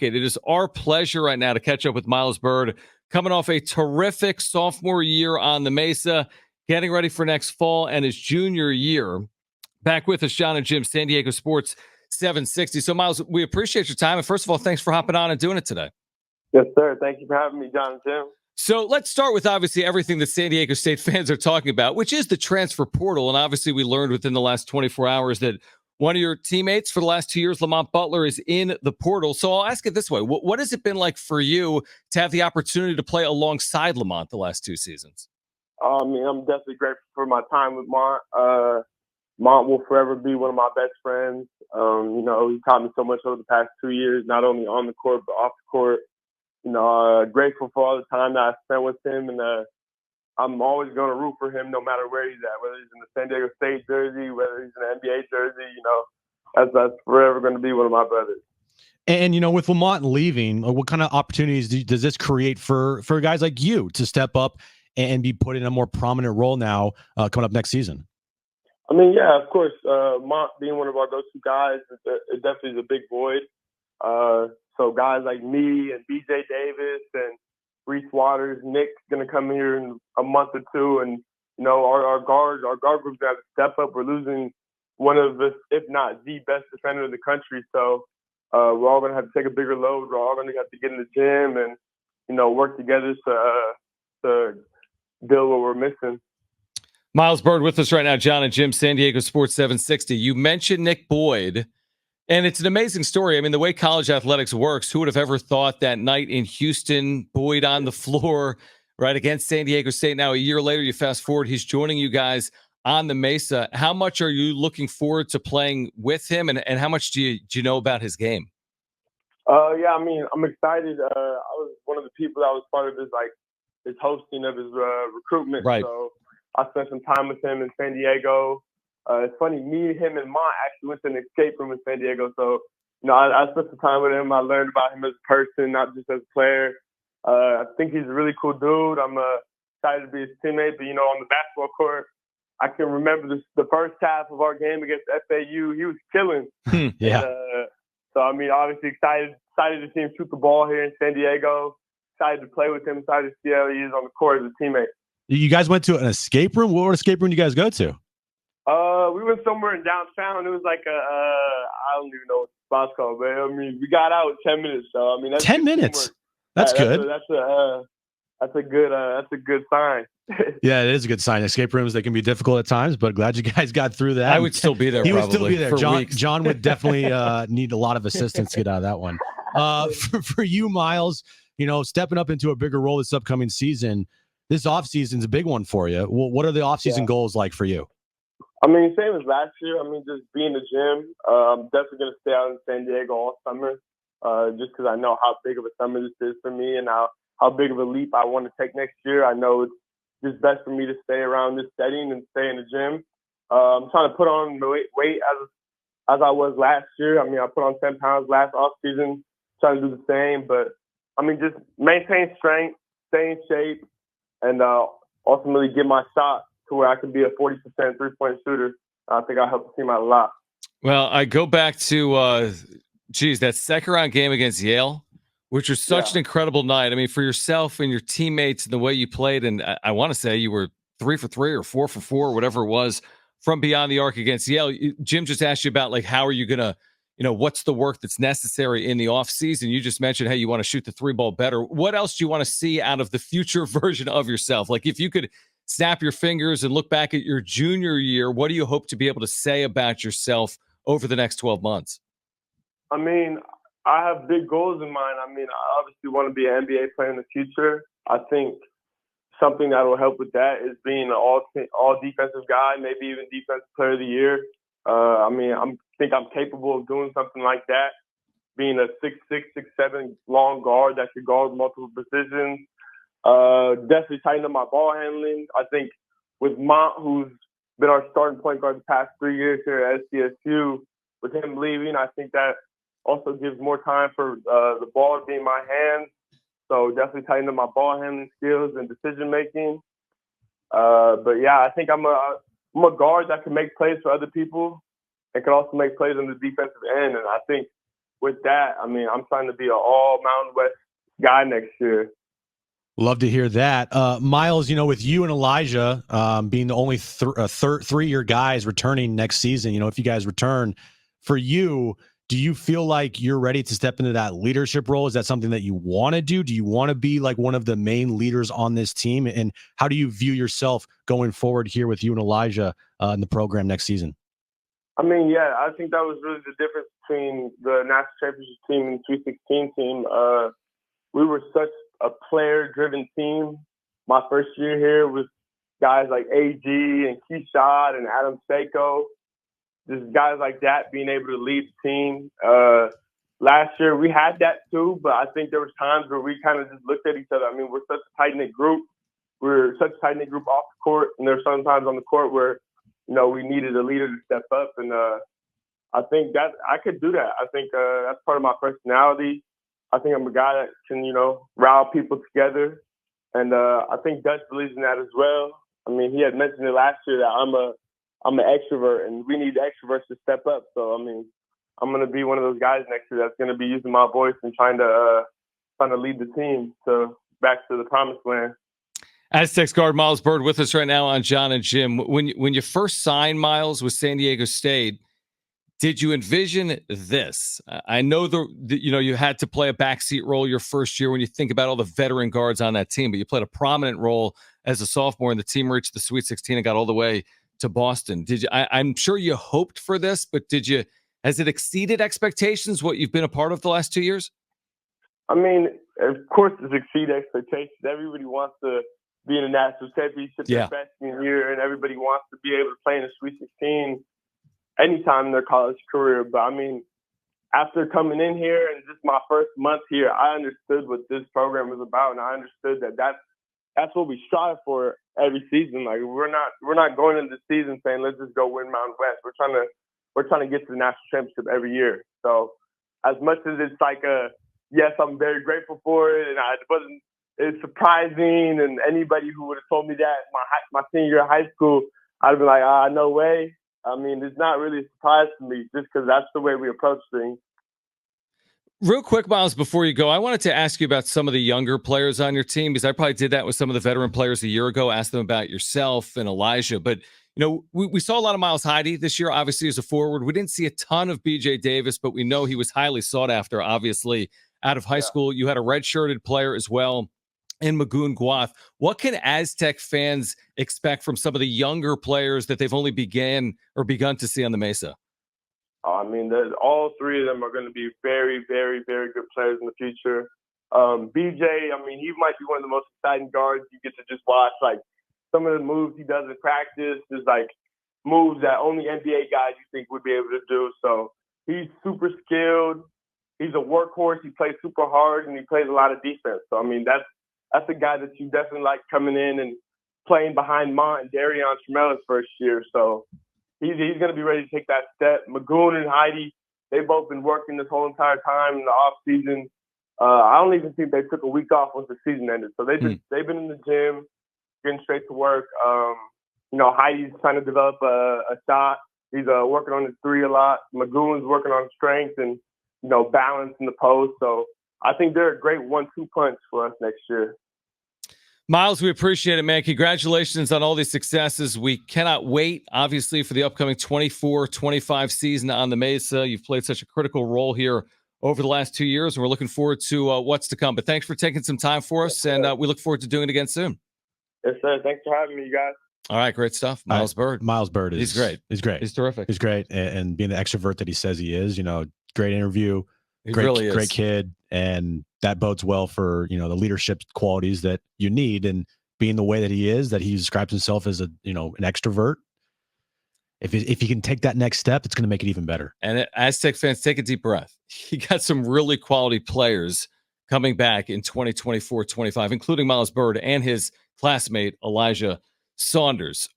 It is our pleasure right now to catch up with Miles Byrd, coming off a terrific sophomore year on the Mesa, getting ready for next fall and his junior year. Back with us, John and Jim, San Diego Sports 760. So, Miles, we appreciate your time. And first of all, thanks for hopping on and doing it today. Yes, sir. Thank you for having me, John and Jim. So let's start with obviously everything that San Diego State fans are talking about, which is the transfer portal. And obviously we learned within the last 24 hours that one of your teammates for the last 2 years, Lamont Butler, is in the portal. So I'll ask it this way. What has it been like for you to have the opportunity to play alongside Lamont the last 2 seasons? I'm definitely grateful for my time with Mont. Mont will forever be one of my best friends. He taught me so much over the past 2 years, not only on the court, but off the court. Grateful for all the time that I spent with him, and I'm always going to root for him no matter where he's at, whether he's in the San Diego State jersey, whether he's in the NBA jersey. That's forever going to be one of my brothers. And with Lamont leaving, what kind of opportunities does this create for guys like you to step up and be put in a more prominent role now coming up next season? Yeah, of course. Mont being one of our go-to guys, it definitely is a big void. So guys like me and BJ Davis and Reese Waters, Nick's going to come here in a month or two, and our guard group's got to step up. We're losing one of the, if not the best defender in the country. So we're all going to have to take a bigger load. We're all going to have to get in the gym and work together to build what we're missing. Miles Byrd with us right now, John and Jim, San Diego Sports 760. You mentioned Nick Boyd, and it's an amazing story. The way college athletics works, who would have ever thought that night in Houston, Boyd on the floor, right, against San Diego State. Now, a year later, you fast forward, he's joining you guys on the Mesa. How much are you looking forward to playing with him, and how much do you know about his game? I'm excited. I was one of the people that was part of his hosting of his recruitment. Right. So I spent some time with him in San Diego. It's funny, me, him, and Mont actually went to an escape room in San Diego. So, I spent some time with him. I learned about him as a person, not just as a player. I think he's a really cool dude. I'm excited to be his teammate. But, on the basketball court, I can remember the first half of our game against FAU. He was killing. Yeah. And, obviously excited to see him shoot the ball here in San Diego. Excited to play with him. Excited to see how he is on the court as a teammate. You guys went to an escape room? What escape room did you guys go to? We went somewhere in downtown. It was like I don't even know what the spot's called, but we got out in 10 minutes. So that's 10 minutes. That's good. That's a good sign. Yeah, it is a good sign. Escape rooms, they can be difficult at times, but glad you guys got through that. I would still be there. He would still be there. John, John would definitely need a lot of assistance to get out of that one. For you, Miles, stepping up into a bigger role this upcoming season. This offseason is a big one for you. What are the offseason goals like for you? Same as last year. Just being in the gym. I'm definitely going to stay out in San Diego all summer, just because I know how big of a summer this is for me and how big of a leap I want to take next year. I know it's just best for me to stay around this setting and stay in the gym. I'm trying to put on the weight as I was last year. I put on 10 pounds last offseason, trying to do the same. But, just maintain strength, stay in shape, and ultimately get my shot to where I could be a 40% three-point shooter. I think I helped the team out a lot. Well, I go back to, that second-round game against Yale, which was such an incredible night. For yourself and your teammates and the way you played, and I want to say you were 3 for 3 or 4 for 4, whatever it was, from beyond the arc against Yale. Jim just asked you about, how are you going to, what's the work that's necessary in the offseason? You just mentioned, hey, you want to shoot the 3-ball better. What else do you want to see out of the future version of yourself? If you could snap your fingers and look back at your junior year, what do you hope to be able to say about yourself over the next 12 months? I have big goals in mind. I obviously want to be an NBA player in the future. I think something that will help with that is being an all defensive guy, maybe even defensive player of the year. I think I'm capable of doing something like that, being a 6'6", 6'7" long guard that could guard multiple positions. Definitely tighten up my ball handling. I think with Mont, who's been our starting point guard the past 3 years here at SDSU, with him leaving, I think that also gives more time for the ball to be in my hands. So definitely tighten up my ball handling skills and decision making. I think I'm a guard that can make plays for other people and can also make plays on the defensive end. And I think with that, I mean, I'm trying to be an all Mountain West guy next year. Love to hear that. Miles, with you and Elijah being the only 3-year guys returning next season, if you guys return, for you, do you feel like you're ready to step into that leadership role? Is that something that you want to do? Do you want to be like one of the main leaders on this team? And how do you view yourself going forward here with you and Elijah in the program next season? I mean, yeah, I think that was really the difference between the national championship team and the 316 team. We were such a player-driven team. My first year here was guys like AG and Keyshawn and Adam Seiko. Just guys like that being able to lead the team. Last year we had that too, but I think there was times where we kind of just looked at each other. I mean, we're such a tight-knit group. We're such a tight-knit group off the court, and there's sometimes on the court where, we needed a leader to step up. And I think that I could do that. I think that's part of my personality. I think I'm a guy that can, rile people together. And I think Dutch believes in that as well. I mean, he had mentioned it last year that I'm an extrovert, and we need extroverts to step up. So, I mean, I'm going to be one of those guys next year that's going to be using my voice and trying to lead the team back to the promised land. Aztecs guard Miles Byrd with us right now on John and Jim. When you first signed Miles with San Diego State, did you envision this? I know you had to play a backseat role your first year when you think about all the veteran guards on that team, but you played a prominent role as a sophomore, and the team reached the Sweet 16 and got all the way to Boston. Did you? I'm sure you hoped for this, but has it exceeded expectations, what you've been a part of the last 2 years? I mean, of course it's exceeded expectations. Everybody wants to be in a national championship their freshman year, and everybody wants to be able to play in the Sweet 16 anytime in their college career. But I mean, after coming in here and just my first month here, I understood what this program was about, and I understood that that's what we strive for every season. Like we're not going into the season saying let's just go win Mountain West. We're trying to get to the national championship every year. So as much as it's like yes, I'm very grateful for it, and it's surprising, and anybody who would have told me that my senior year of high school, I'd be like, no way. I mean, it's not really a surprise to me just because that's the way we approach things. Real quick, Miles, before you go, I wanted to ask you about some of the younger players on your team, because I probably did that with some of the veteran players a year ago, asked them about yourself and Elijah. But, we saw a lot of Miles Heide this year, obviously, as a forward. We didn't see a ton of BJ Davis, but we know he was highly sought after, obviously, out of high school. You had a redshirted player as well in Magoon Guath. What can Aztec fans expect from some of the younger players that they've only begun to see on the Mesa? I mean, all three of them are going to be very, very, very good players in the future. BJ, I mean, he might be one of the most exciting guards you get to just watch. Like, some of the moves he does in practice is like moves that only NBA guys you think would be able to do. So he's super skilled. He's a workhorse. He plays super hard, and he plays a lot of defense. So, I mean, that's a guy that you definitely like coming in and playing behind Mont and Darion Tramella's first year. So he's going to be ready to take that step. Magoon and Heide, they've both been working this whole entire time in the off season. I don't even think they took a week off once the season ended. So they've been in the gym, getting straight to work. Heidi's trying to develop a shot. He's working on his three a lot. Magoon's working on strength and balance in the post. So I think they're a great 1-2 punch for us next year. Miles, we appreciate it, man. Congratulations on all these successes. We cannot wait, obviously, for the upcoming 24-25 season on the Mesa. You've played such a critical role here over the last 2 years, and we're looking forward to what's to come. But thanks for taking some time for us, and we look forward to doing it again soon. Yes, sir. Thanks for having me, you guys. All right, great stuff. Miles Byrd. Miles Byrd he's great. He's great. He's terrific. He's great. And being the extrovert that he says he is, great interview. Great kid, and that bodes well for the leadership qualities that you need, and being the way that he is, that he describes himself as an extrovert. If he can take that next step, it's going to make it even better. And Aztec fans, take a deep breath. He got some really quality players coming back in 2024-25, including Miles Byrd and his classmate Elijah Saunders.